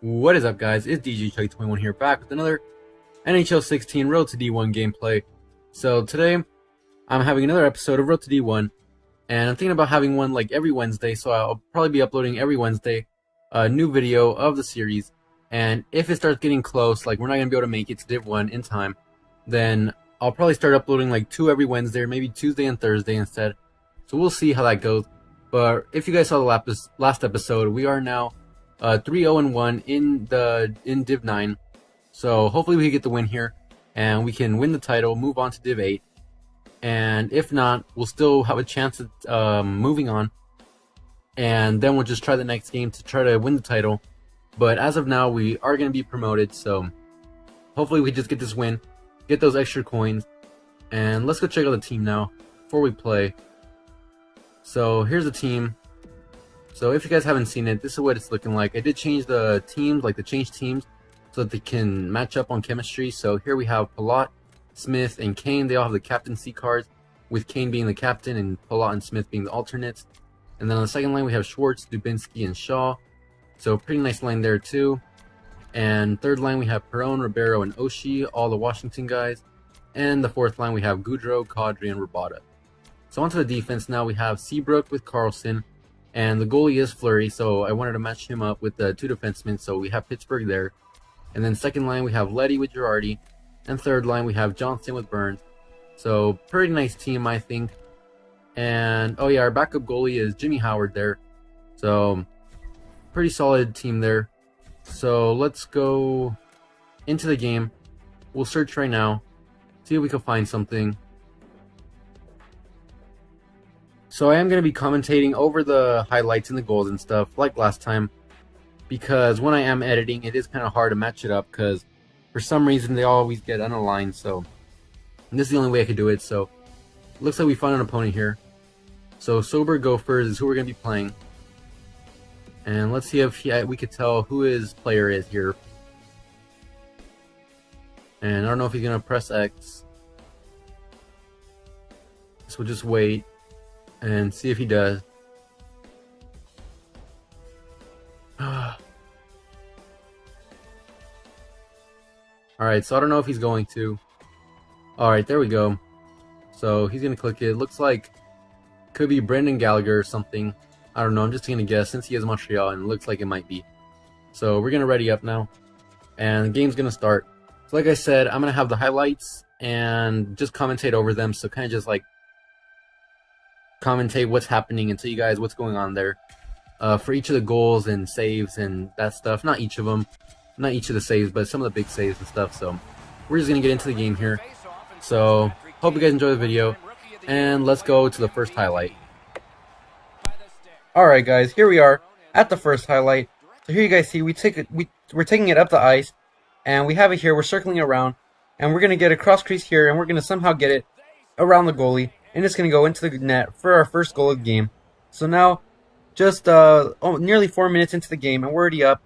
What is up, guys? It's DJ21 here, back with another NHL 16 Road to D1 gameplay. So today, I'm having another episode of Road to D1, and I'm thinking about having one like every Wednesday, so I'll probably be uploading every Wednesday a new video of the series. And if it starts getting close, like we're not going to be able to make it to Div 1 in time, then I'll probably start uploading like 2 every Wednesday, or maybe Tuesday and Thursday instead. So we'll see how that goes. But if you guys saw the last episode, we are now 3-0-1 in Div 9. So hopefully we can get the win here, and we can win the title, move on to Div 8. And if not, we'll still have a chance at moving on. And then we'll just try the next game to try to win the title. But as of now, we are going to be promoted, so hopefully we just get this win, get those extra coins. And let's go check out the team now before we play. So here's the team. So if you guys haven't seen it, this is what it's looking like. I did change the teams, like the change teams, so that they can match up on chemistry. So here we have Palat, Smith, and Kane. They all have the captaincy cards, with Kane being the captain and Palat and Smith being the alternates. And then on the second line we have Schwartz, Dubinsky, and Shaw. So pretty nice line there too. And third line we have Perron, Ribeiro, and Oshie, all the Washington guys. And the fourth line we have Goudreau, Kadri, and Rabada. So onto the defense now, we have Seabrook with Carlson. And the goalie is Fleury, so I wanted to match him up with the 2 defensemen, so we have Pittsburgh there. And then second line we have Letty with Girardi. And third line we have Johnston with Burns. So pretty nice team, I think. And oh yeah, our backup goalie is Jimmy Howard there. So pretty solid team there. So let's go into the game. We'll search right now, see if we can find something. So I am going to be commentating over the highlights and the goals and stuff like last time, because when I am editing, it is kind of hard to match it up because for some reason they always get unaligned. So this is the only way I could do it. So looks like we found an opponent here. So Sober Gophers is who we're going to be playing. And let's see if we could tell who his player is here. And I don't know if he's going to press X. So we'll just wait and see if he does. Alright, so I don't know if he's going to. Alright, there we go. So he's going to click it. Looks like could be Brendan Gallagher or something. I don't know, I'm just going to guess since he is Montreal, and it looks like it might be. So we're going to ready up now, and the game's going to start. So like I said, I'm going to have the highlights and just commentate over them, so kind of just like commentate what's happening and tell you guys what's going on there for each of the goals and saves and that stuff. Not each of them, not each of the saves, but some of the big saves and stuff. So we're just going to get into the game here. So hope you guys enjoy the video, and let's go to the first highlight. Alright guys, here we are at the first highlight. So here you guys see we're taking it up the ice, and we have it here. We're circling it around, and we're going to get a cross crease here, and we're going to somehow get it around the goalie, and it's going to go into the net for our first goal of the game. So now, just nearly 4 minutes into the game, and we're already up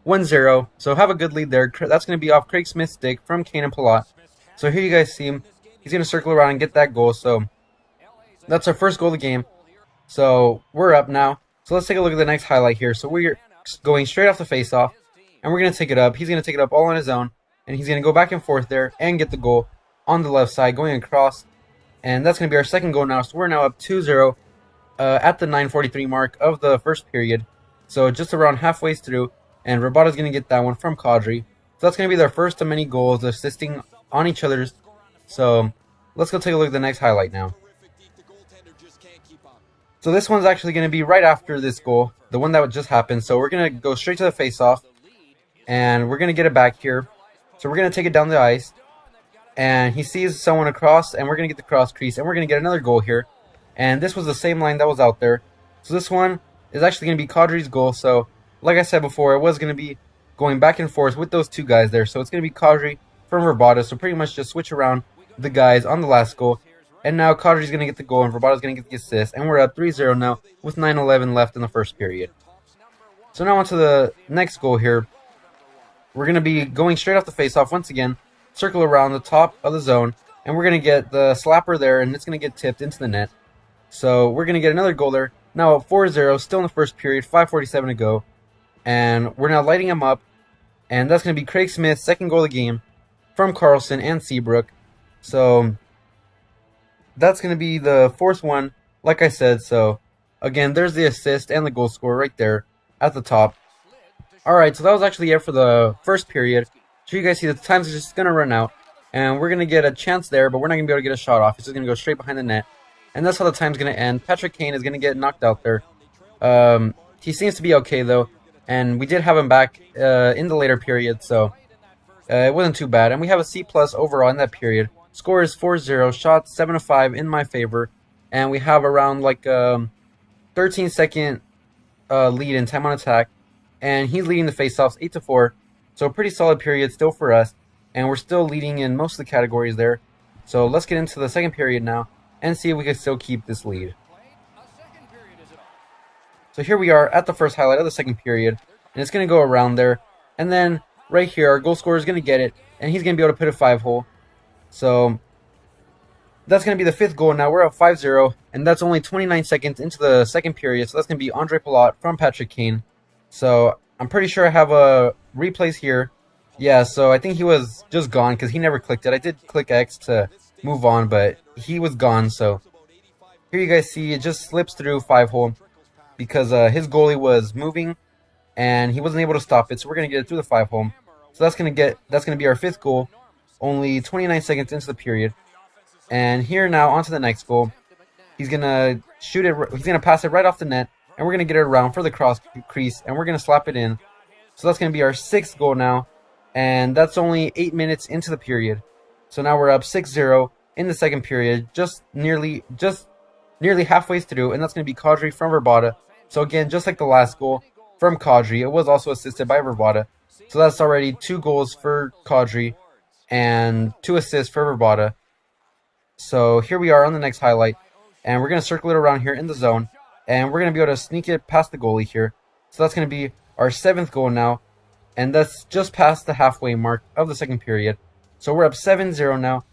1-0. So have a good lead there. That's going to be off Craig Smith's stick from Kane and Palat. So here you guys see him. He's going to circle around and get that goal. So that's our first goal of the game. So we're up now. So let's take a look at the next highlight here. So we're going straight off the face-off, and we're going to take it up. He's going to take it up all on his own, and he's going to go back and forth there and get the goal on the left side, going across. And that's going to be our second goal now. So we're now up 2-0 at the 9:43 mark of the first period. So just around halfway through, and Rabada's going to get that one from Kadri. So that's going to be their first of many goals, assisting on each other's. So let's go take a look at the next highlight now. So this one's actually going to be right after this goal, the one that just happened. So we're going to go straight to the face-off, and we're going to get it back here. So we're going to take it down the ice, and he sees someone across, and we're going to get the cross crease, and we're going to get another goal here. And this was the same line that was out there. So this one is actually going to be Kadri's goal. So like I said before, it was going to be going back and forth with those 2 guys there. So it's going to be Kadri from Rabada. So pretty much just switch around the guys on the last goal. And now Kadri's going to get the goal, and Rabada's going to get the assist. And we're up 3-0 now with 9:11 left in the first period. So now on to the next goal here. We're going to be going straight off the face-off once again. Circle around the top of the zone. And we're going to get the slapper there, and it's going to get tipped into the net. So we're going to get another goal there. Now up 4-0, still in the first period, 5:47 to go. And we're now lighting him up And that's going to be Craig Smith's second goal of the game from Carlson and Seabrook. So that's going to be the fourth one, like I said. So again, there's the assist and the goal scorer right there at the top. Alright, so that was actually it for the first period. So you guys see that the time's just going to run out. And we're going to get a chance there, but we're not going to be able to get a shot off. It's just going to go straight behind the net. And that's how the time's going to end. Patrick Kane is going to get knocked out there. He seems to be okay, though. And we did have him back in the later period, so it wasn't too bad. And we have a C+ overall in that period. Score is 4-0, shots 7-5 in my favor. And we have around like 13-second lead in time on attack. And he's leading the faceoffs 8-4. So a pretty solid period still for us. And we're still leading in most of the categories there. So let's get into the second period now and see if we can still keep this lead. So here we are at the first highlight of the second period. And it's going to go around there. And then right here, our goal scorer is going to get it. And he's going to be able to put a 5-hole. So that's going to be the fifth goal now. We're up 5-0. And that's only 29 seconds into the second period. So that's going to be Andre Palat from Patrick Kane. So I'm pretty sure I have replays here. Yeah, so I think he was just gone because he never clicked it. I did click X to move on, but he was gone. So here you guys see it just slips through 5-hole because his goalie was moving and he wasn't able to stop it. So we're gonna get it through the 5-hole. So that's gonna be our fifth goal. Only 29 seconds into the period. And here now onto the next goal. He's gonna shoot it. He's gonna pass it right off the net, and we're gonna get it around for the cross crease, and we're gonna slap it in. So that's gonna be our sixth goal now. And that's only 8 minutes into the period. So now we're up 6-0 in the second period, just nearly halfway through, and that's going to be Kadri from Verbata. So again, just like the last goal from Kadri, it was also assisted by Verbata. So that's already 2 goals for Kadri and 2 assists for Verbata. So here we are on the next highlight, and we're going to circle it around here in the zone, and we're going to be able to sneak it past the goalie here. So that's going to be our 7th goal now. And that's just past the halfway mark of the second period. So we're up 7-0 now.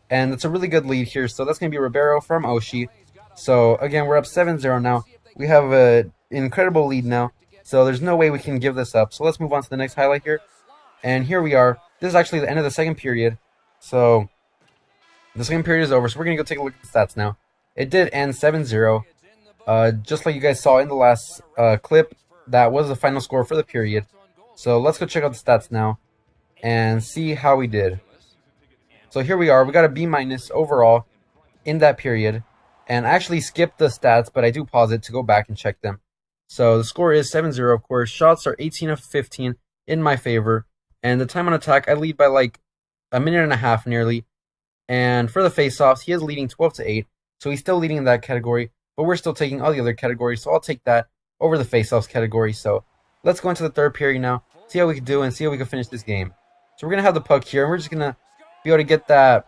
And that's a really good lead here. So that's going to be Ribeiro from Oshie. So again, we're up 7-0 now. We have an incredible lead now. So there's no way we can give this up. So let's move on to the next highlight here. And here we are. This is actually the end of the second period. So the second period is over. So we're going to go take a look at the stats now. It did end 7-0. Just like you guys saw in the last clip, that was the final score for the period. So let's go check out the stats now and see how we did. So here we are. We got a B- overall in that period. And I actually skipped the stats, but I do pause it to go back and check them. So the score is 7-0, of course. Shots are 18 of 15 in my favor. And the time on attack, I lead by like a minute and a half nearly. And for the faceoffs, he is leading 12-8. So he's still leading in that category. But we're still taking all the other categories. So I'll take that over the faceoffs category. So let's go into the third period now, see how we can do and see how we can finish this game. So we're going to have the puck here, and we're just going to be able to get that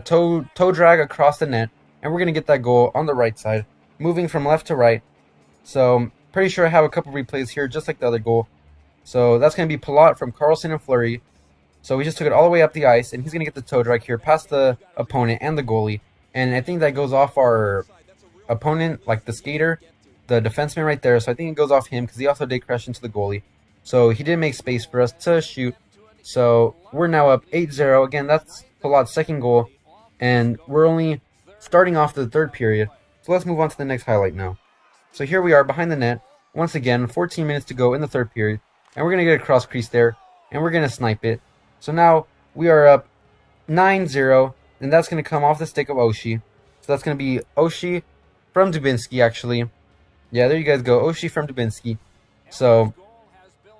toe drag across the net, and we're going to get that goal on the right side, moving from left to right. So pretty sure I have a couple replays here, just like the other goal. So that's going to be Palat from Carlson and Fleury. So we just took it all the way up the ice, and he's going to get the toe drag here past the opponent and the goalie. And I think that goes off our opponent, like the skater, the defenseman right there. So I think it goes off him because he also did crash into the goalie. So he did make space for us to shoot. So we're now up 8-0. Again, that's Palat's second goal. And we're only starting off the third period. So let's move on to the next highlight now. So here we are behind the net. Once again, 14 minutes to go in the third period. And we're going to get a cross crease there. And we're going to snipe it. So now we are up 9-0. And that's going to come off the stick of Oshie. So that's going to be Oshie from Dubinsky, actually. Yeah, there you guys go. Oshie from Dubinsky. So,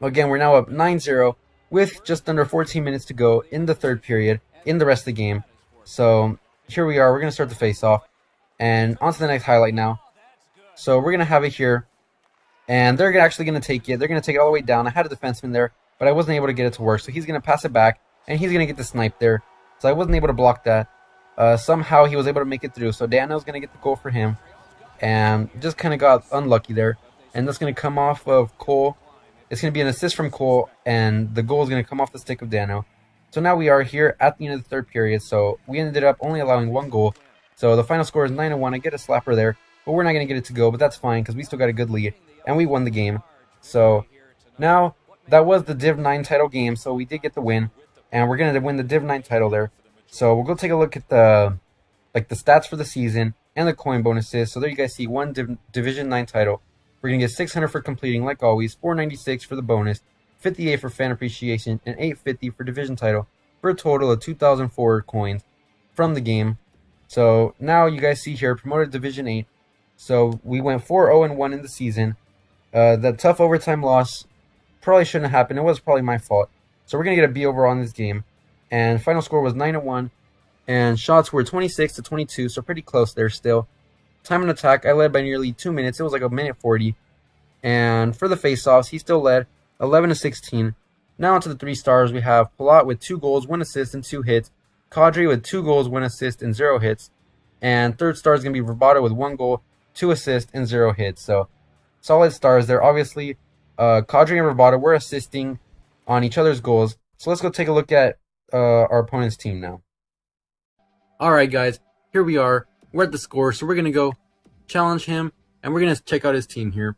again, we're now up 9-0 with just under 14 minutes to go in the third period in the rest of the game. So, here we are. We're going to start the face-off. And on to the next highlight now. So, we're going to have it here. And they're actually going to take it. They're going to take it all the way down. I had a defenseman there, but I wasn't able to get it to work. So, he's going to pass it back, and he's going to get the snipe there. So, I wasn't able to block that. Somehow, he was able to make it through. So, Dano's going to get the goal for him. And just kind of got unlucky there. And that's going to come off of Cole. It's going to be an assist from Cole. And the goal is going to come off the stick of Dano. So now we are here at the end of the third period. So we ended up only allowing 1 goal. So the final score is 9-1. I get a slapper there. But we're not going to get it to go. But that's fine because we still got a good lead. And we won the game. So now that was the Div 9 title game, so we did get the win, and we're gonna win the Div 9 title there. So we'll go take a look at the stats for the season and the coin bonuses. So there you guys see one Division 9 title. We're gonna get 600 for completing, like always, 496 for the bonus, 58 for fan appreciation, and 850 for division title, for a total of 2,004 coins from the game. So now you guys see here, promoted Division 8. So we went 4-0-1 in the season. That tough overtime loss probably shouldn't have happened. It was probably my fault. So we're going to get a B overall in this game. And final score was 9-1. And shots were 26-22, so pretty close there still. Time on attack, I led by nearly 2 minutes. It was like a minute 40. And for the faceoffs, he still led 11-16. Now onto the 3 stars, we have Palat with 2 goals, 1 assist, and 2 hits. Kadri with 2 goals, 1 assist, and 0 hits. And third star is going to be Verbato with 1 goal, 2 assists, and 0 hits. So solid stars there. Obviously, Kadri and Verbato were assisting on each other's goals. So let's go take a look at our opponent's team now. Alright guys, here we are. We're at the score, so we're going to go challenge him, and we're going to check out his team here.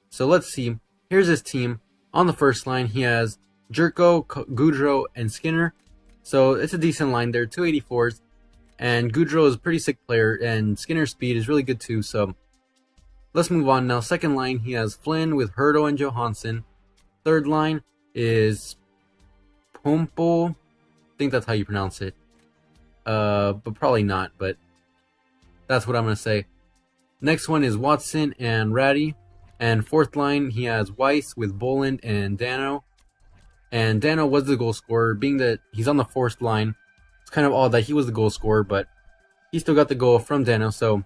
So let's see. Here's his team. On the first line, he has Jerko, Goudreau, and Skinner. So it's a decent line there, 284s. And Goudreau is a pretty sick player, and Skinner's speed is really good too. So let's move on now. Second line, he has Flynn with Hurdo and Johansson. Third line is Pompo. I think that's how you pronounce it. But probably not, but that's what I'm going to say. Next one is Watson and Ratty. And fourth line, he has Weiss with Boland and Dano. And Dano was the goal scorer, being that he's on the fourth line. It's kind of odd that he was the goal scorer, but he still got the goal from Dano, so,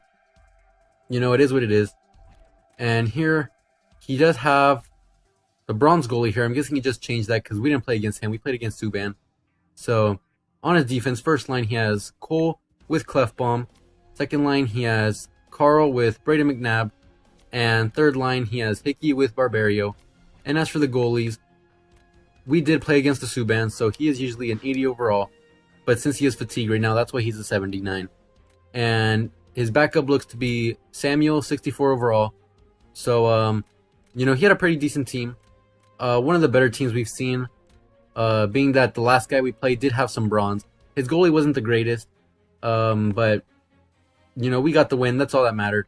you know, it is what it is. And here, he does have the bronze goalie here. I'm guessing he just changed that because we didn't play against him. We played against Subban. So, on his defense, first line, he has Cole with Clefbaum. Second line, he has Carl with Brayden McNabb. And third line, he has Hickey with Barbario. And as for the goalies, we did play against the Subban, so he is usually an 80 overall. But since he is fatigued right now, that's why he's a 79. And his backup looks to be Samuel, 64 overall. So, you know, he had a pretty decent team. One of the better teams we've seen, being that the last guy we played did have some bronze. His goalie wasn't the greatest, but, you know, we got the win. That's all that mattered.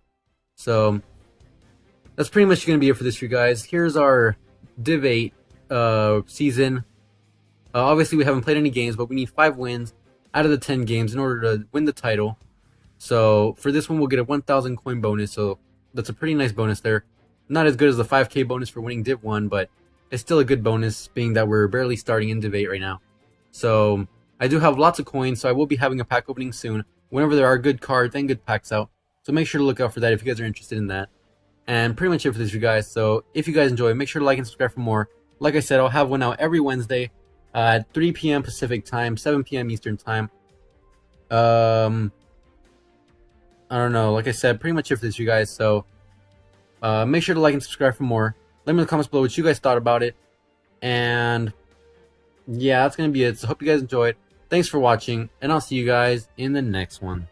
So that's pretty much going to be it for this, you guys. Here's our Div 8 season. Obviously, we haven't played any games, but we need 5 wins out of the 10 games in order to win the title. So for this one, we'll get a 1,000 coin bonus. So that's a pretty nice bonus there. Not as good as the 5K bonus for winning Div 1, but it's still a good bonus, being that we're barely starting in Div 8 right now. So I do have lots of coins, so I will be having a pack opening soon, whenever there are good cards and good packs out. So make sure to look out for that if you guys are interested in that. And pretty much it for this, you guys. So if you guys enjoy, make sure to like and subscribe for more. Like I said, I'll have one out every Wednesday at 3 p.m. Pacific time, 7 p.m. Eastern time. I don't know. Like I said, pretty much it for this, you guys. So make sure to like and subscribe for more. Let me know in the comments below what you guys thought about it. And yeah, that's going to be it. So hope you guys enjoyed. Thanks for watching, and I'll see you guys in the next one.